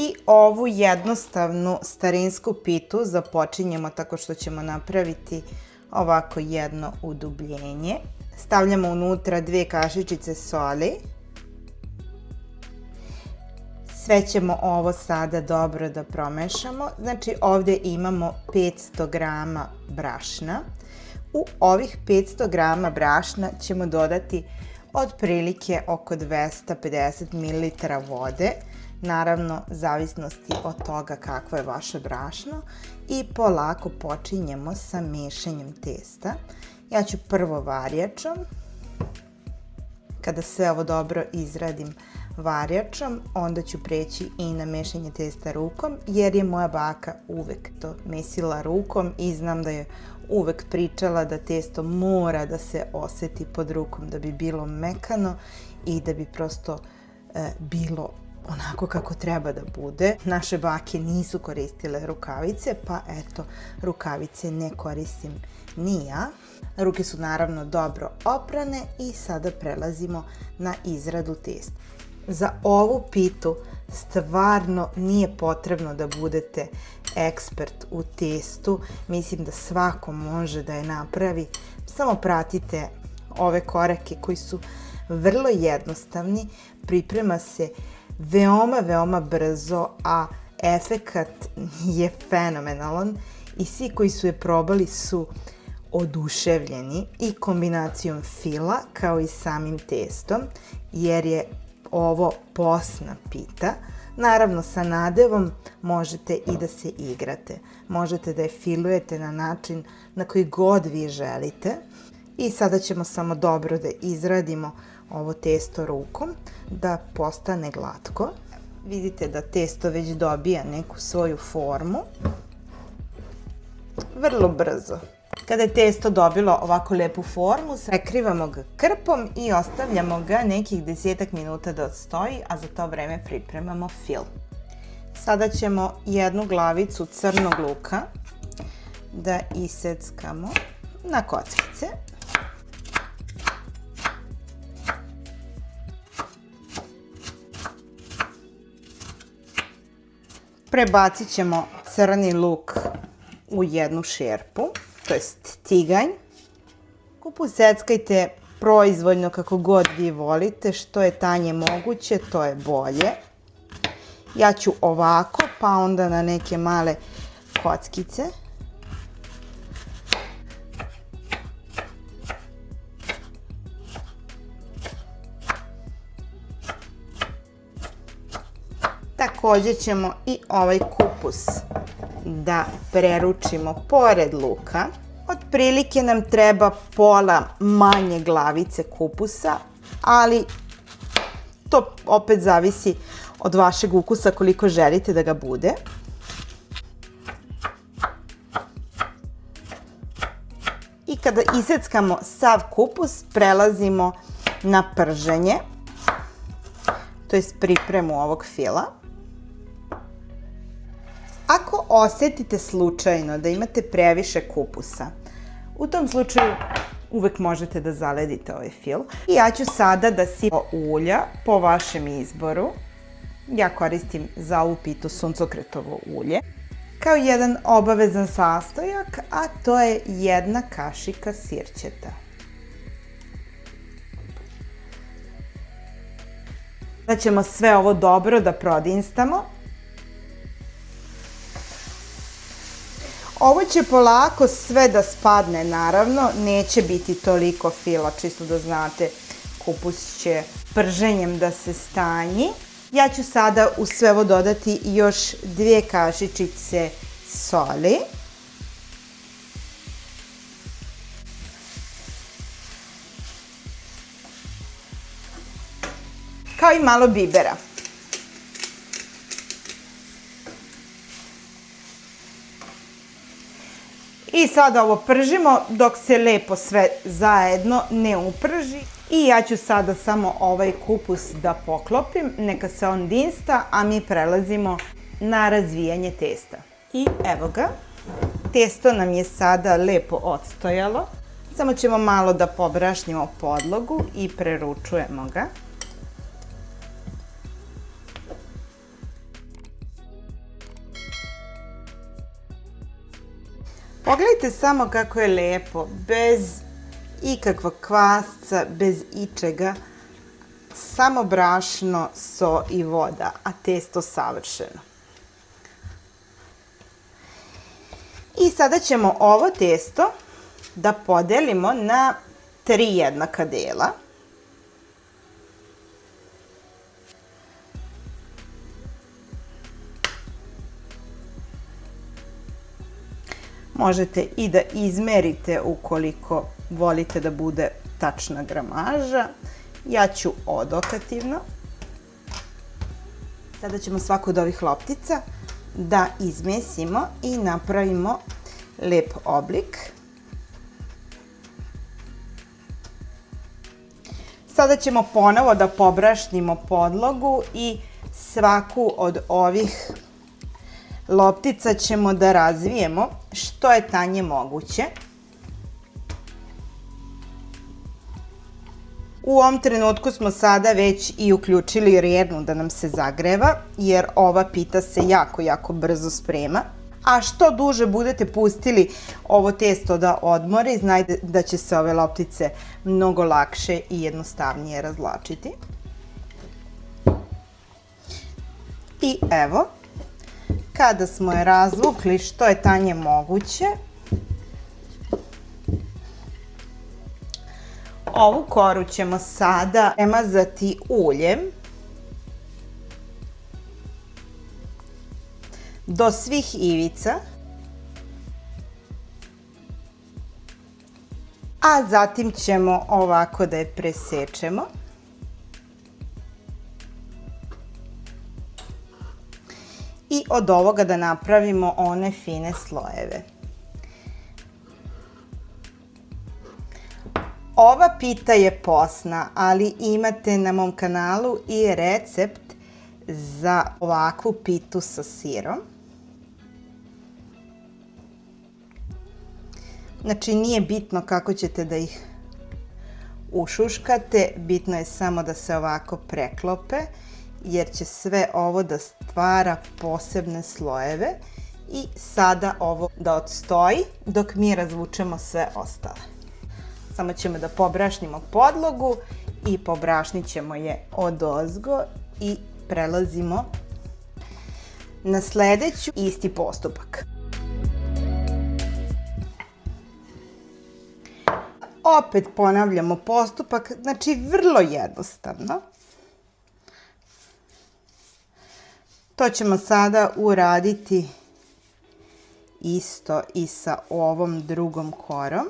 I ovu jednostavnu starinsku pitu započinjemo tako što ćemo napraviti ovako jedno udubljenje. Stavljamo unutra 2 kašičice soli. Sve ćemo ovo sada dobro da promešamo. Znači ovdje imamo 500 grama brašna. U ovih 500 grama brašna ćemo dodati otprilike oko 250 ml vode. Naravno, zavisnosti od toga kakvo je vaše brašno. I polako počinjemo sa mešanjem testa. Ja ću prvo varjačom. Kada sve ovo dobro izradim varjačom, onda ću preći i na mešanje testa rukom, jer je moja baka uvek to mesila rukom i znam da je uvek pričala da testo mora da se oseti pod rukom, da bi bilo mekano i da bi prosto bilo onako kako treba da bude. Naše bake nisu koristile rukavice, pa eto, rukavice ne koristim ni ja. Ruke su naravno dobro oprane i sada prelazimo na izradu testa. Za ovu pitu stvarno nije potrebno da budete ekspert u testu. Mislim da svako može da je napravi. Samo pratite ove korake koji su vrlo jednostavni. Priprema se veoma brzo, a efekat je fenomenalan i svi koji su je probali su oduševljeni i kombinacijom fila kao i samim testom, jer je ovo posna pita. Naravno, sa nadevom možete i da se igrate. Možete da je filujete na način na koji god vi želite. I sada ćemo samo dobro da izradimo ovo testo rukom, da postane glatko. Vidite da testo već dobija neku svoju formu. Vrlo brzo. Kada je testo dobilo ovako lepu formu, prekrivamo ga krpom i ostavljamo ga nekih 10 minuta da odstoji, a za to vreme pripremamo fil. Sada ćemo jednu glavicu crnog luka da iseckamo na kockice. Prebacit ćemo crni luk u jednu šerpu, to jest tiganj. Kupus seckajte proizvoljno kako god vi volite, što je tanje moguće, to je bolje. Ja ću ovako, pa onda na neke male kockice. Također ćemo i ovaj kupus da preručimo pored luka. Otprilike nam treba pola manje glavice kupusa, ali to opet zavisi od vašeg ukusa koliko želite da ga bude. I kada iseckamo sav kupus, prelazimo na prženje, to jest pripremu ovog fila. Ako osjetite slučajno da imate previše kupusa, u tom slučaju uvek možete da zaledite ovaj fil. I ja ću sada da sipam ulja po vašem izboru. Ja koristim za ovu pitu suncokretovo ulje. Kao jedan obavezan sastojak, a to je 1 kašika sirćeta. Sada ćemo sve ovo dobro da prodinstamo. Ovo će polako sve da spadne, naravno, neće biti toliko fila, čisto da znate, kupus će prženjem da se stanji. Ja ću sada u sve ovo dodati još 2 kašičice soli. Kao i malo bibera. I sada ovo pržimo dok se lepo sve zajedno ne uprži. I ja ću sada samo ovaj kupus da poklopim, neka se on dinsta, a mi prelazimo na razvijanje testa. I evo ga, testo nam je sada lepo odstojalo. Samo ćemo malo da pobrašnjimo podlogu i preručujemo ga. Pogledajte samo kako je lepo, bez ikakvog kvasca, bez ičega, samo brašno, so i voda, a testo savršeno. I sada ćemo ovo testo da podelimo na 3 jednaka dela. Možete i da izmerite ukoliko volite da bude tačna gramaža. Ja ću odokativno. Sada ćemo svaku od ovih loptica da izmesimo i napravimo lep oblik. Sada ćemo ponovo da pobrašnimo podlogu i svaku od ovih loptica ćemo da razvijemo što je tanje moguće. U ovom trenutku smo sada već i uključili rernu da nam se zagreva, jer ova pita se jako brzo sprema. A što duže budete pustili ovo testo da odmori, znajte da će se ove loptice mnogo lakše i jednostavnije razvlačiti. I evo, kada smo je razvukli što je tanje moguće, ovu koru ćemo sada premazati uljem do svih ivica, a zatim ćemo ovako da je presečemo. I od ovoga da napravimo one fine slojeve. Ova pita je posna, ali imate na mom kanalu i recept za ovakvu pitu sa sirom. Znači, nije bitno kako ćete da ih ušuškate, bitno je samo da se ovako preklope, jer će sve ovo da stvara posebne slojeve. I sada ovo da odstoji dok mi razvučemo sve ostale. Samo ćemo da pobrašnimo podlogu i pobrašnit ćemo je odozgo i prelazimo na sledeću isti postupak. Opet ponavljamo postupak, znači vrlo jednostavno. To ćemo sada uraditi isto i sa ovom drugom korom.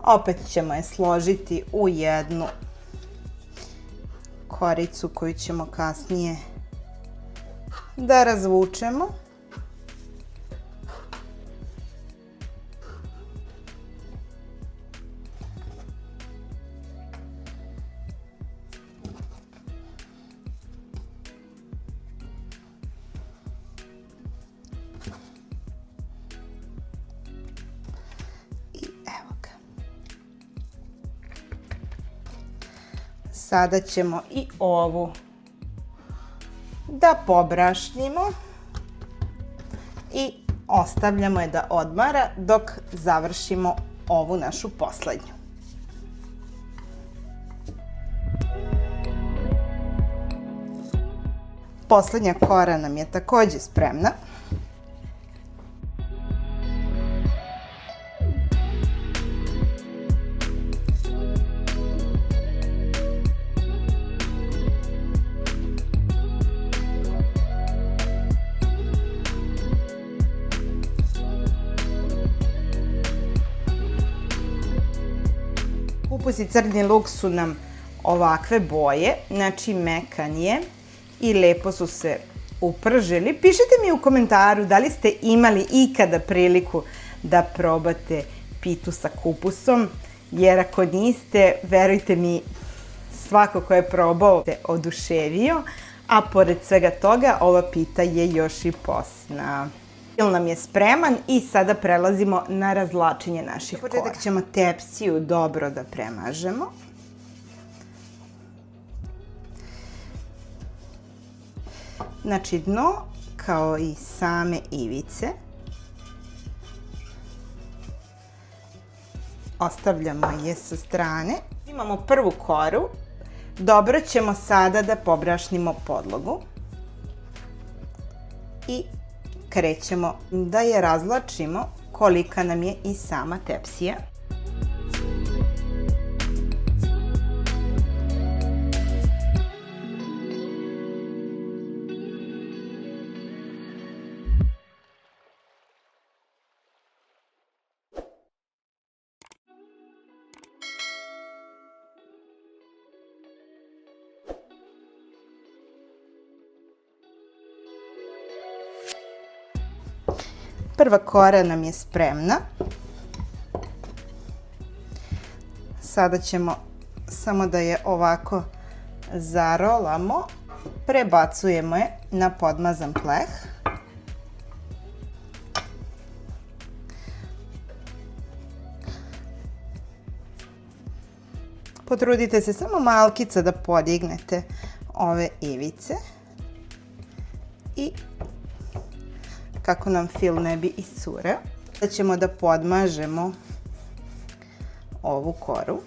Opet ćemo je složiti u jednu koricu koju ćemo kasnije da razvučemo. Sada ćemo i ovu da pobrašnimo i ostavljamo je da odmara dok završimo ovu našu poslednju. Poslednja kora nam je takođe spremna. Kupus i crni luk su nam ovakve boje, znači mekan je i lepo su se upržili. Pišite mi u komentaru da li ste imali ikada priliku da probate pitu sa kupusom, jer ako niste, verujte mi, svako ko je probao se oduševio, a pored svega toga ova pita je još i posna. Fil nam je spreman i sada prelazimo na razvlačenje naših kora. Za početak ćemo tepsiju dobro da premažemo. Znači dno kao i same ivice. Ostavljamo je sa strane. Imamo prvu koru. Dobro ćemo sada da pobrašnimo podlogu. I krećemo da je razvlačimo kolika nam je i sama tepsija. Prva kora nam je spremna. Sada ćemo samo da je ovako zarolamo, prebacujemo je na podmazan pleh. Potrudite se samo malkice da podignete ove ivice i kako nam fil ne bi iscureo. Sada ćemo da podmažemo ovu koru.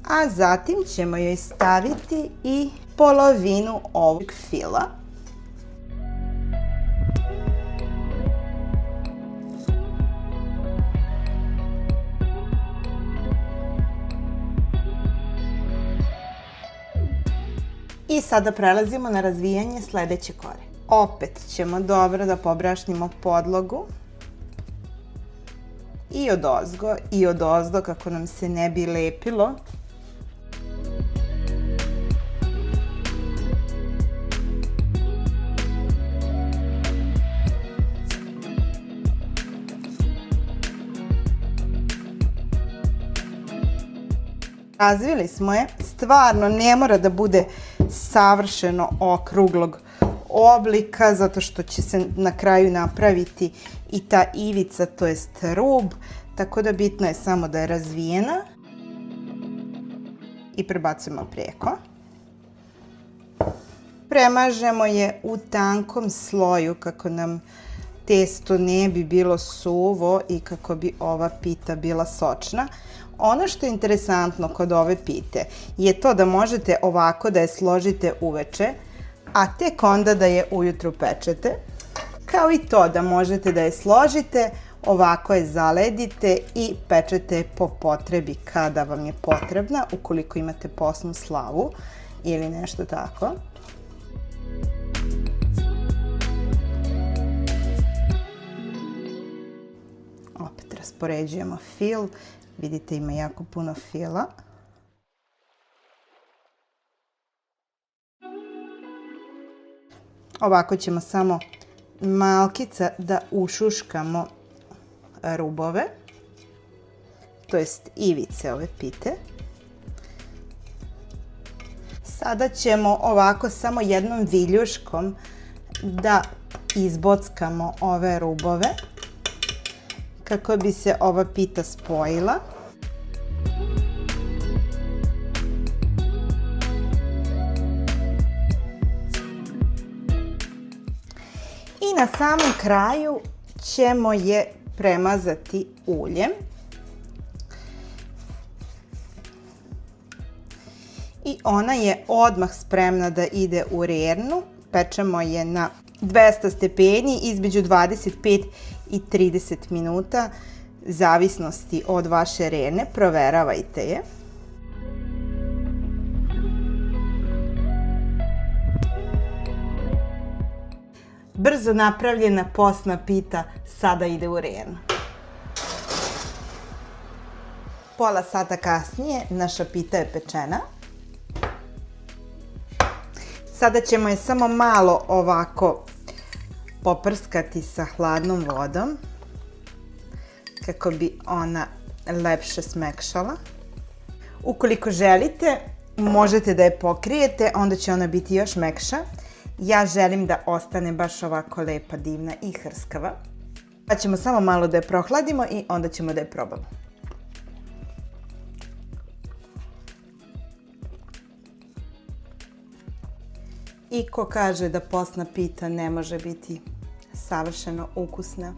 A zatim ćemo joj staviti i polovinu ovog fila. I sada prelazimo na razvijanje sledeće kore. Opet ćemo dobro da pobrašnimo podlogu i odozgo i odozdo kako nam se ne bi lepilo. Razvili smo je, stvarno ne mora da bude savršeno okruglog oblika, zato što će se na kraju napraviti i ta ivica, to jest rub, tako da bitno je samo da je razvijena. I prebacujemo preko. Premažemo je u tankom sloju kako nam testo ne bi bilo suvo i kako bi ova pita bila sočna. Ono što je interesantno kod ove pite je to da možete ovako da je složite uveče, a tek onda da je ujutru pečete. Kao i to da možete da je složite, ovako je zaledite i pečete po potrebi kada vam je potrebna, ukoliko imate posnu slavu ili nešto tako. Opet raspoređujemo fil. Vidite, ima jako puno fila. Ovako ćemo samo malkica da ušuškamo rubove, to jest ivice ove pite. Sada ćemo ovako samo jednom viljuškom da izbockamo ove rubove kako bi se ova pita spojila. I na samom kraju ćemo je premazati uljem. I ona je odmah spremna da ide u rernu. Pečemo je na 200 stepeni između 25 i 30 minuta, zavisnosti od vaše rerne, proveravajte je. Brzo napravljena posna pita sada ide u rernu. Pola sata kasnije naša pita je pečena. Sada ćemo je samo malo ovako poprskati sa hladnom vodom kako bi ona lepše smekšala. Ukoliko želite, možete da je pokrijete, onda će ona biti još mekša. Ja želim da ostane baš ovako lepa, divna i hrskava. Pa ćemo samo malo da je prohladimo i onda ćemo da je probamo. I ko kaže da postna pita ne može biti savršeno ukusna.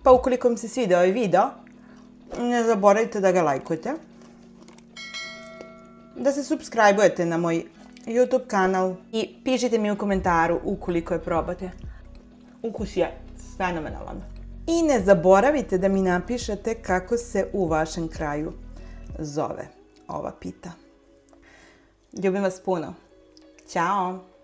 Pa ukoliko vam se svidio ovaj video, ne zaboravite da ga lajkujete, da se subscribe-ujete na moj YouTube kanal i pišite mi u komentaru ukoliko je probate. Ukus je fenomenalan. I ne zaboravite da mi napišete kako se u vašem kraju zove ova pita. Ljubim vas puno. Ćao!